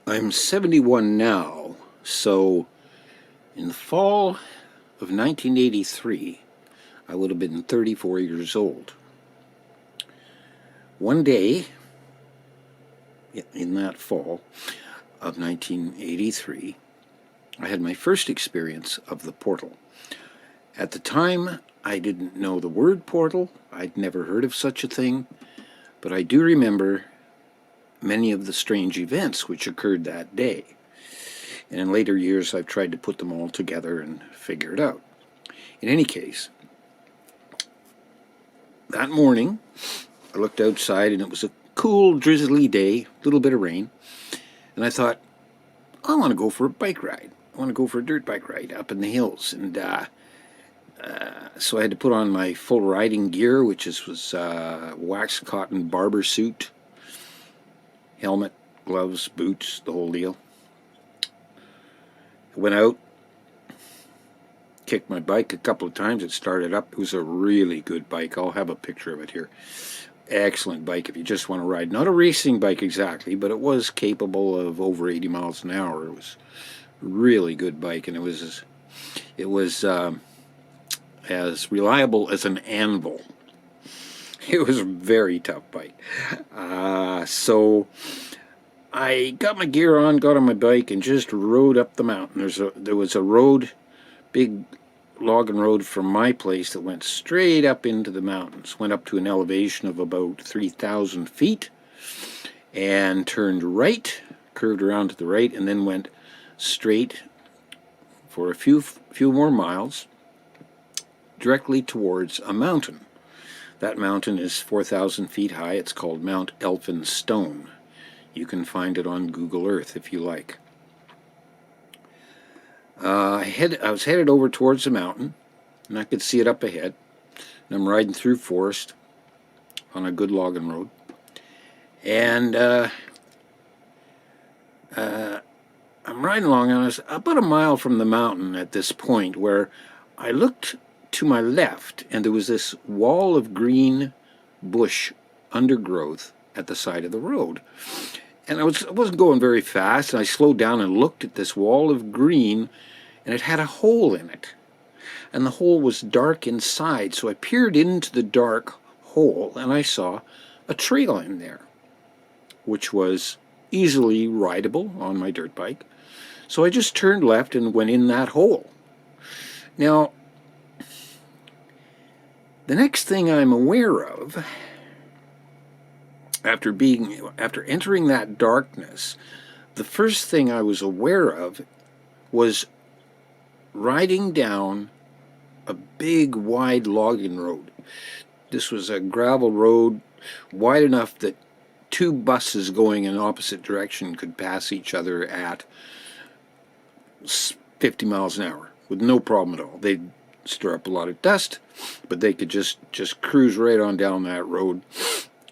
I'm 71 now, so in the fall of 1983, I would have been 34 years old. One day, in that fall of 1983, I had my first experience of the portal. At the time, I didn't know the word portal. I'd never heard of such a thing, but I do remember many of the strange events which occurred that day. And in later years, I've tried to put them all together and figure it out. In any case, that morning, I looked outside and it was a cool, drizzly day, a little bit of rain, and I thought, I want to go for a bike ride. I want to go for a dirt bike ride up in the hills. And so I had to put on my full riding gear, which was wax cotton barber suit, helmet, gloves, boots, the whole deal. I went out, kicked my bike a couple of times. It started up. It was a really good bike. I'll have a picture of it here. Excellent bike if you just want to ride. Not a racing bike exactly, but it was capable of over 80 miles an hour. It was a really good bike, and it was as reliable as an anvil. It was a very tough bike. So I got my gear on, got on my bike, and just rode up the mountain. There was a road, big logging road from my place that went straight up into the mountains, went up to an elevation of about 3,000 feet, and turned right, curved around to the right, and then went straight for a few more miles directly towards a mountain. That mountain is 4,000 feet high. It's called Mount Elphinstone. You can find it on Google Earth if you like. I was headed over towards the mountain, and I could see it up ahead. And I'm riding through forest on a good logging road. And I'm riding along, and I was about a mile from the mountain at this point where I looked to my left, and there was this wall of green bush undergrowth at the side of the road. And I wasn't going very fast, and I slowed down and looked at this wall of green, and it had a hole in it. And the hole was dark inside, so I peered into the dark hole, and I saw a trail in there, which was easily rideable on my dirt bike. So I just turned left and went in that hole. Now, the next thing I'm aware of, after entering that darkness, the first thing I was aware of was riding down a big, wide logging road. This was a gravel road wide enough that two buses going in opposite direction could pass each other at 50 miles an hour with no problem at all. They'd stir up a lot of dust, but they could just cruise right on down that road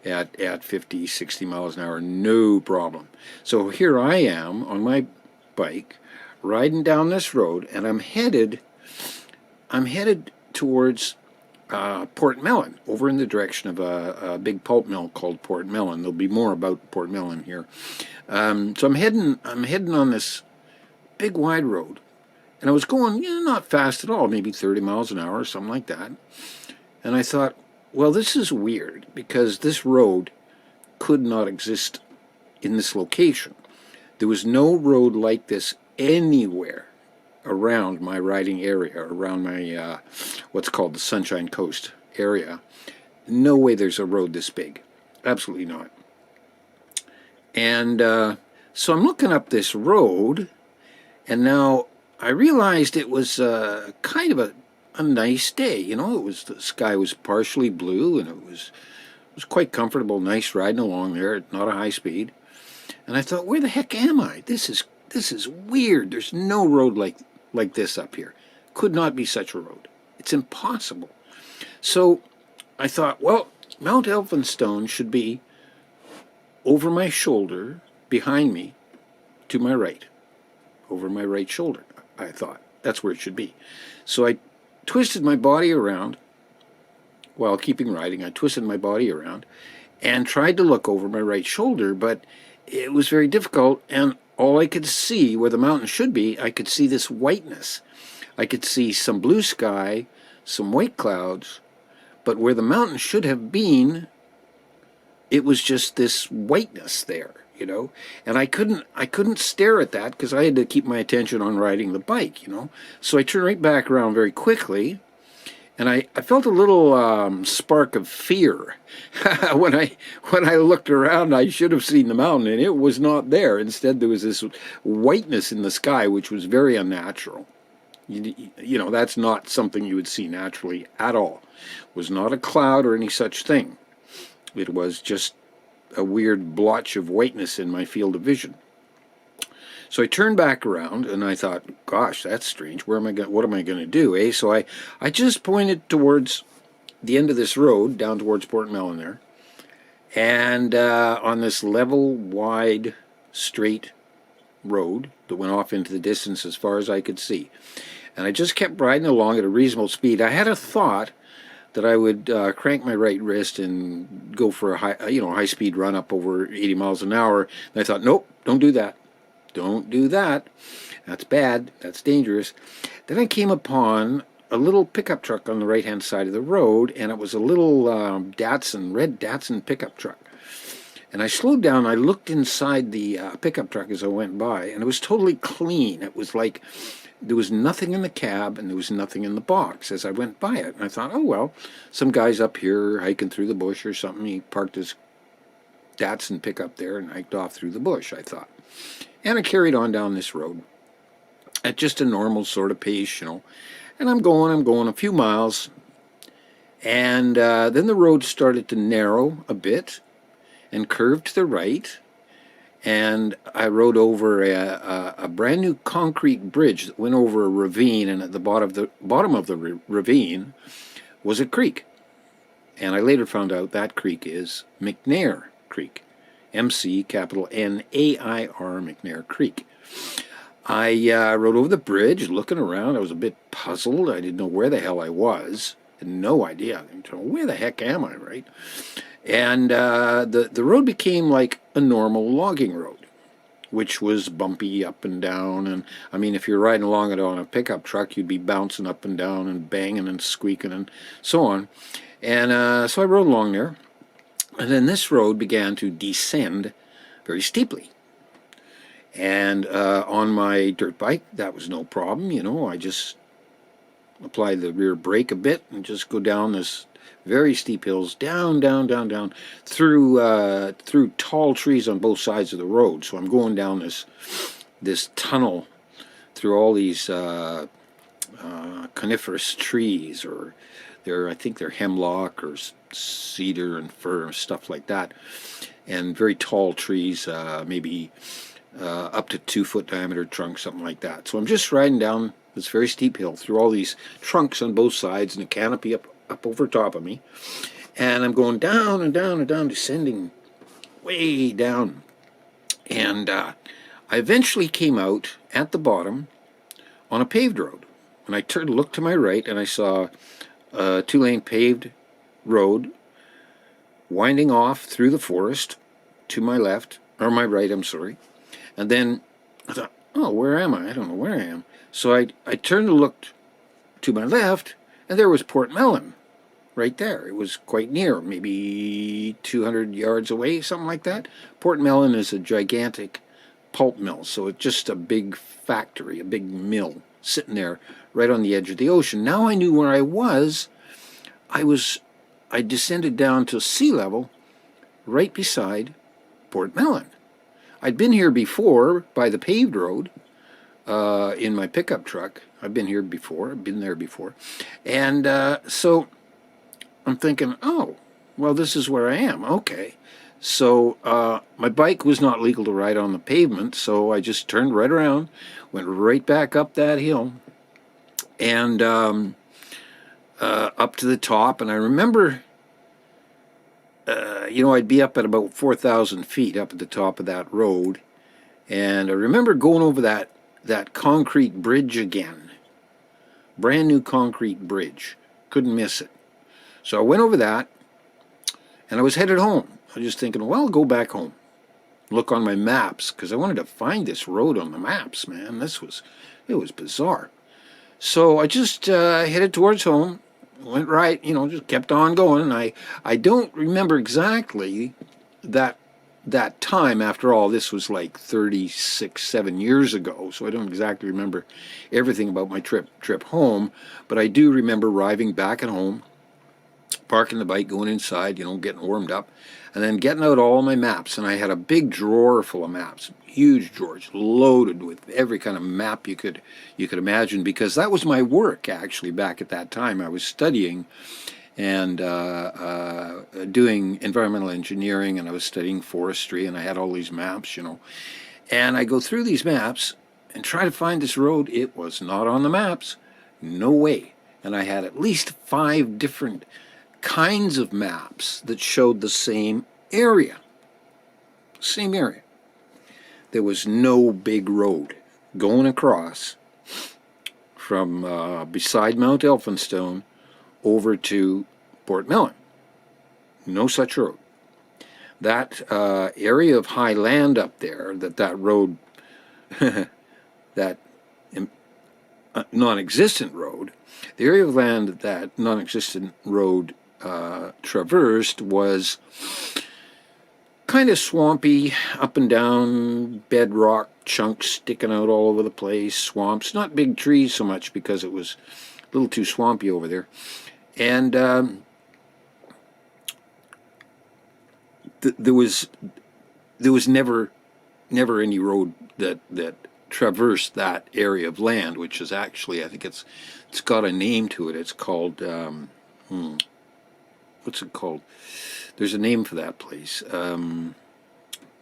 at 50, 60 miles an hour, no problem. So here I am on my bike, riding down this road, and I'm headed towards Port Mellon, over in the direction of a big pulp mill called Port Mellon. There'll be more about Port Mellon here. So I'm heading on this big wide road, and I was going, not fast at all, maybe 30 miles an hour or something like that. And I thought, well, this is weird, because this road could not exist in this location. There was no road like this anywhere around my riding area, around my what's called the Sunshine Coast area. No way there's a road this big. Absolutely not. And so I'm looking up this road, and now I realized it was kind of a nice day. The sky was partially blue, and it was quite comfortable, nice riding along there at not a high speed. And I thought, where the heck am I? This is weird. There's no road like this up here. Could not be such a road. It's impossible. So I thought, well, Mount Elphinstone should be over my shoulder, behind me, to my right. Over my right shoulder, I thought. That's where it should be. So I twisted my body around while keeping riding. I twisted my body around and tried to look over my right shoulder, but it was very difficult, and all I could see where the mountain should be, I could see this whiteness. I could see some blue sky, some white clouds, but where the mountain should have been, it was just this whiteness there, and I couldn't stare at that because I had to keep my attention on riding the bike. So I turned right back around very quickly, and I felt a little spark of fear when I looked around. I should have seen the mountain, and it was not there. Instead, there was this whiteness in the sky, which was very unnatural. That's not something you would see naturally at all. It was not a cloud or any such thing. It was just a weird blotch of whiteness in my field of vision. So I turned back around and I thought, gosh, that's strange. What am I going to do, eh? So I just pointed towards the end of this road, down towards Port Mellon there, and on this level, wide, straight road that went off into the distance as far as I could see. And I just kept riding along at a reasonable speed. I had a thought that I would crank my right wrist and go for a high-speed run up over 80 miles an hour. And I thought, nope, don't do that. Don't do that. That's bad. That's dangerous. Then I came upon a little pickup truck on the right-hand side of the road, and it was a little red Datsun pickup truck. And I slowed down. I looked inside the pickup truck as I went by, and it was totally clean. It was like there was nothing in the cab and there was nothing in the box as I went by it. And I thought, oh, well, some guy's up here hiking through the bush or something. He parked his Datsun pickup there and hiked off through the bush, I thought. And I carried on down this road at just a normal sort of pace, And I'm going a few miles. And then the road started to narrow a bit and curved to the right. And I rode over a brand new concrete bridge that went over a ravine, and at the bottom of the ravine was a creek. And I later found out that creek is McNair Creek, MC capital Nair McNair Creek. I rode over the bridge, looking around. I was a bit puzzled. I didn't know where the hell I was. Had no idea. Where the heck am I, right? And the road became like a normal logging road, which was bumpy up and down. And I mean, if you're riding along it on a pickup truck, you'd be bouncing up and down and banging and squeaking and so on. And so I rode along there. And then this road began to descend very steeply. And on my dirt bike, that was no problem. I just apply the rear brake a bit and just go down this very steep hills, down, through tall trees on both sides of the road. So I'm going down this tunnel through all these coniferous trees, or I think they're hemlock or cedar and fir and stuff like that, and very tall trees, maybe up to 2-foot diameter trunks, something like that. So I'm just riding down this very steep hill through all these trunks on both sides and a canopy up over top of me, and I'm going down and down and down, descending way down, and I eventually came out at the bottom on a paved road. And I turned to look to my right, and I saw a 2-lane paved road winding off through the forest to my left, or my right, I'm sorry. And then I thought, oh, where am I? I don't know where I am. So I turned to look to my left, and there was Port Mellon right there. It was quite near, maybe 200 yards away, something like that. Port Mellon is a gigantic pulp mill, so it's just a big factory, a big mill sitting there right on the edge of the ocean. Now I knew where I was. I descended down to sea level right beside Port Mellon. I'd been here before by the paved road in my pickup truck. I've been there before. And so I'm thinking, oh, well, this is where I am. Okay. So my bike was not legal to ride on the pavement, so I just turned right around, went right back up that hill, and up to the top. And I remember, I'd be up at about 4,000 feet up at the top of that road. And I remember going over that concrete bridge again. Brand new concrete bridge. Couldn't miss it. So I went over that, and I was headed home. I was just thinking, well, I'll go back home. look on my maps because I wanted to find this road on the maps, man. It was bizarre. So I just headed towards home, went right, just kept on going. And I don't remember exactly that time. After all, this was like 7 years ago, so I don't exactly remember everything about my trip home. But I do remember arriving back at home, parking the bike, going inside, getting warmed up, and then getting out all my maps. And I had a big drawer full of maps, huge drawers, loaded with every kind of map you could imagine, because that was my work actually back at that time. I was studying and doing environmental engineering, and I was studying forestry, and I had all these maps, And I go through these maps and try to find this road. It was not on the maps. No way. And I had at least 5 different kinds of maps that showed the same area. Same area. There was no big road going across from beside Mount Elphinstone over to Port Mellon. No such road. That area of high land up there, that road, that non-existent road, the area of land that non-existent road traversed was kind of swampy, up and down, bedrock chunks sticking out all over the place, swamps, not big trees so much because it was a little too swampy over there. And there was never any road that traversed that area of land, which is actually, I think it's got a name to it. It's called what's it called? There's a name for that place.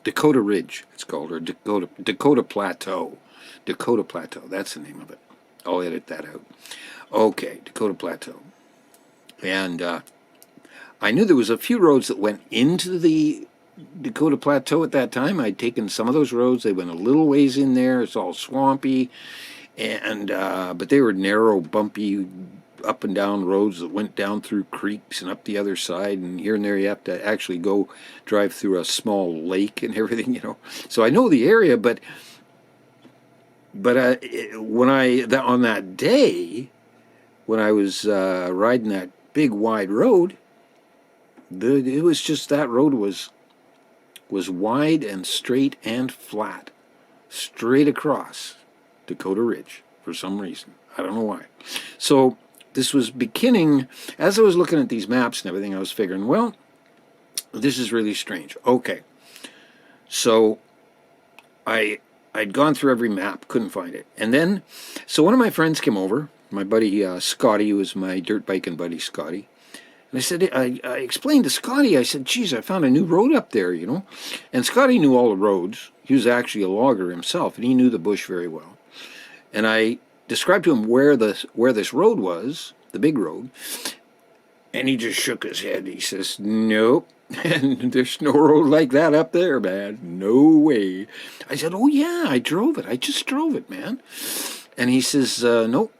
Dakota Ridge, it's called, or Dakota Plateau. Dakota Plateau, that's the name of it. I'll edit that out. Okay, Dakota Plateau. And I knew there was a few roads that went into the Dakota Plateau at that time. I'd taken some of those roads. They went a little ways in there. It's all swampy, and but they were narrow, bumpy, up and down roads that went down through creeks and up the other side. And here and there, you have to actually go drive through a small lake and everything, So I know the area, but when on that day when I was riding that big wide road, it was just, that road was wide and straight and flat, straight across Dakota Ridge for some reason. I don't know why. So this was beginning, as I was looking at these maps and everything, I was figuring, well, this is really strange. Okay. So I'd gone through every map, couldn't find it. And then, so one of my friends came over, my buddy Scotty, who was my dirt biking buddy, Scotty. And I said, I explained to Scotty, I said, geez, I found a new road up there, And Scotty knew all the roads. He was actually a logger himself, and he knew the bush very well. And I described to him where this road was, the big road, and he just shook his head. He says, nope, and there's no road like that up there, man. No way. I said, oh yeah, I drove it. I just drove it, man. And he says, nope,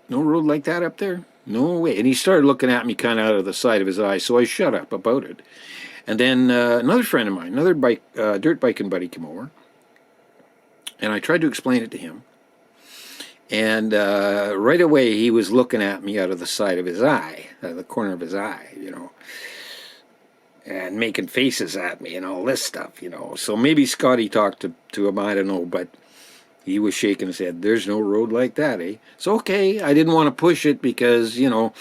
no road like that up there. No way. And he started looking at me kind of out of the side of his eye, so I shut up about it. And then another friend of mine, another dirt biking buddy, came over, and I tried to explain it to him. And right away, he was looking at me out of the side of his eye, out of the corner of his eye, and making faces at me and all this stuff, So maybe Scotty talked to him, I don't know, but he was shaking his head. There's no road like that, eh? So, okay, I didn't want to push it because, it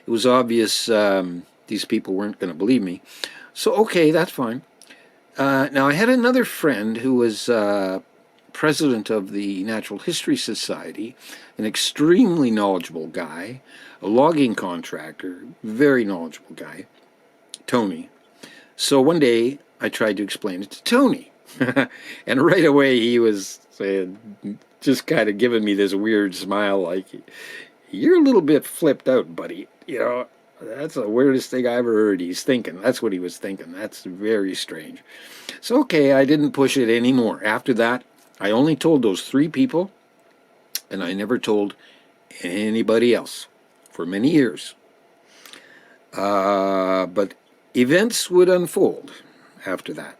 was obvious these people weren't going to believe me. So, okay, that's fine. Now, I had another friend who was president of the Natural History Society, an extremely knowledgeable guy, a logging contractor, very knowledgeable guy, Tony. So one day, I tried to explain it to Tony. And right away, he was just kind of giving me this weird smile like, you're a little bit flipped out, buddy. That's the weirdest thing I ever heard. He's thinking. That's what he was thinking. That's very strange. So, okay, I didn't push it anymore. After that, I only told those 3 people, and I never told anybody else for many years. But events would unfold after that.